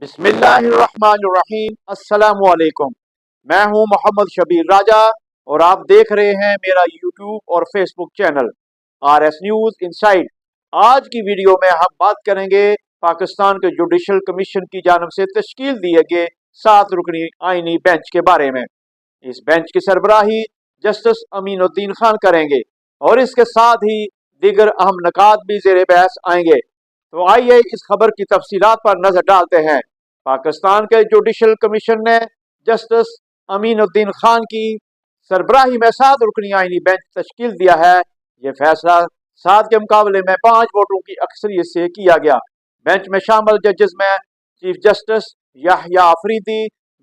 बिस्मिल्लाहिर्रहमानिर्रहीम। अस्सलाम वालेकुम। मैं हूं मोहम्मद शबीर राजा और आप देख रहे हैं मेरा यूट्यूब और Facebook channel RS news inside. आज की वीडियो में हम बात करेंगे पाकिस्तान के जुडिशल कमीशन की जानब से तश्कील दिए गए 7 रुकनी आईनी बेंच के बारे में। इस बेंच की सरबराही जस्टिस अमीनुद्दीन खान करेंगे और इसके साथ ही दीगर अहम नकात भी ज़ेर बहस आएंगे। तो आइए इस खबर की तफसीलात पर नजर डालते हैं। पाकिस्तान के जुडिशल कमीशन ने जस्टिस अमीनुद्दीन खान की सरबराही में 7 रुकनी आईनी बेंच तश्कील दिया है। ये फैसला 7 के मुकाबले में 5 वोटों की अक्सरियत से किया गया। बेंच में शामिल जजेस में chief justice Yahya Afridi,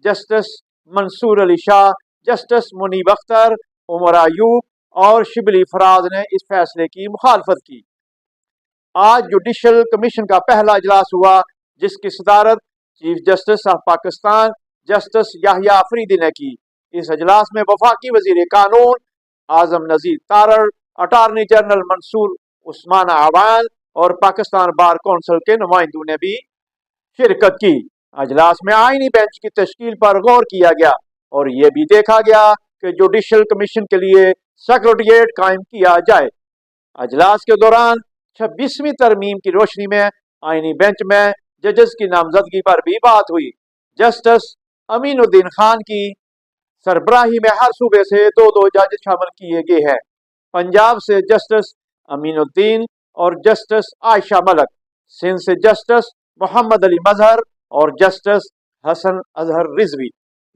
justice Mansoor Ali Shah, justice Munib Akhtar, Umar Ayub और शिबली फराज ने इस फैसले की मुखालफत की। आज जुडिशल कमीशन का पहला इजलास हुआ जिसकी सदारत chief justice of Pakistan justice Yahya Afridi ने की। इस इजलास में वफाकी वजीर कानून आजम नजीर तारड़, अटारनी जनरल मंसूर उस्मान आवान और पाकिस्तान बार कौंसिल के नुमाइंदों ने भी शिरकत की। इजलास में आईनी बेंच की तश्कील पर गौर किया गया और ये भी देखा गया कि जुडिशल कमीशन के लिए सेक्रेटेरिएट कायम किया जाए। इजलास के दौरान 26वीं तरमीम की रोशनी में आईनी बेंच में जजेस की नामजदगी पर भी बात हुई। जस्टिस अमीनुद्दीन खान की सरबराही में हर सूबे से 2-2 जज शामिल किए गए हैं। पंजाब से जस्टिस अमीनुद्दीन और जस्टिस आयशा मलक, सिंध से जस्टिस मोहम्मद अली मजहर और जस्टिस हसन अजहर रिजवी,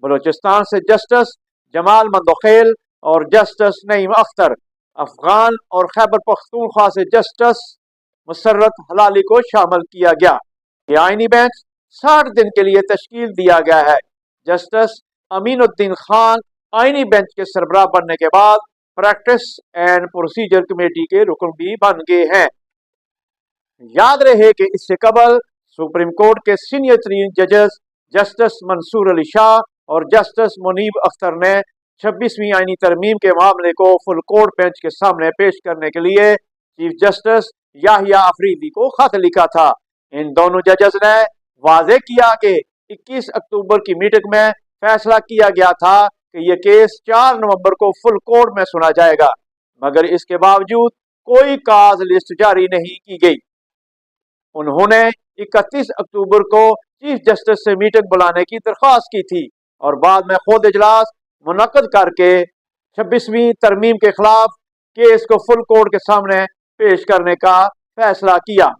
बलूचिस्तान से जस्टिस जमाल मंदोखेल और जस्टिस नईम अख्तर, अफगान और खैबर पख्तूनख्वा से जस्टिस मुसर्रत हलाली को शामिल किया गया। ये आईनी बेंच 60 दिन के लिए तश्कील दिया गया है। जस्टिस अमीनुद्दीन खान आईनी बेंच के सरबराह बनने के बाद प्रैक्टिस एंड प्रोसीजर कमेटी के रुकन भी बन गए हैं। याद रहे कि इससे कबल सुप्रीम कोर्ट के सीनियर तरीन जजेस जस्टिस मंसूर अली शाह और जस्टिस मुनीब अख्तर ने 26वीं आईनी तरमीम के मामले को फुल कोर्ट बेंच के सामने पेश करने के लिए चीफ जस्टिस याहिया अफरीदी को खत लिखा था। इन दोनों जजेस ने वाजे किया कि 21 अक्टूबर की मीटिंग में फैसला किया गया था कि यह केस 4 नवंबर को फुल कोर्ट में सुना जाएगा, मगर इसके बावजूद कोई काज लिस्ट जारी नहीं की गई। उन्होंने 31 अक्टूबर को चीफ जस्टिस से मीटिंग बुलाने की दरख्वास्त की थी और बाद में खुद इजलास मुनक्कद करके 26वीं तरमीम के खिलाफ केस को फुल कोर्ट के सामने पेश करने का फैसला किया।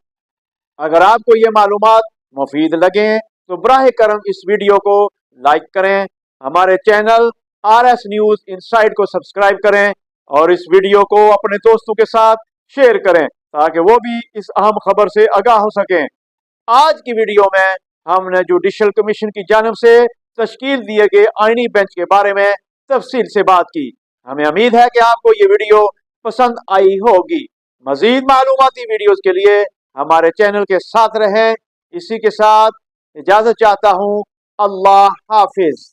अगर आपको ये मालूमात मुफीद लगे तो बराह करम इस वीडियो को लाइक करें, हमारे चैनल RS न्यूज़ इनसाइड को सब्सक्राइब करें और इस वीडियो को अपने दोस्तों के साथ शेयर करें ताकि वो भी इस अहम खबर से आगाह हो सकें। आज की वीडियो में हमने जुडिशल कमीशन की जानब से तश्कील दिए गए आईनी बेंच के बारे में तफसील से बात की। हमें उम्मीद है कि आपको ये वीडियो पसंद आई होगी। मजीद मालूमाती वीडियोस के लिए हमारे चैनल के साथ रहें। इसी के साथ इजाजत चाहता हूँ। अल्लाह हाफिज।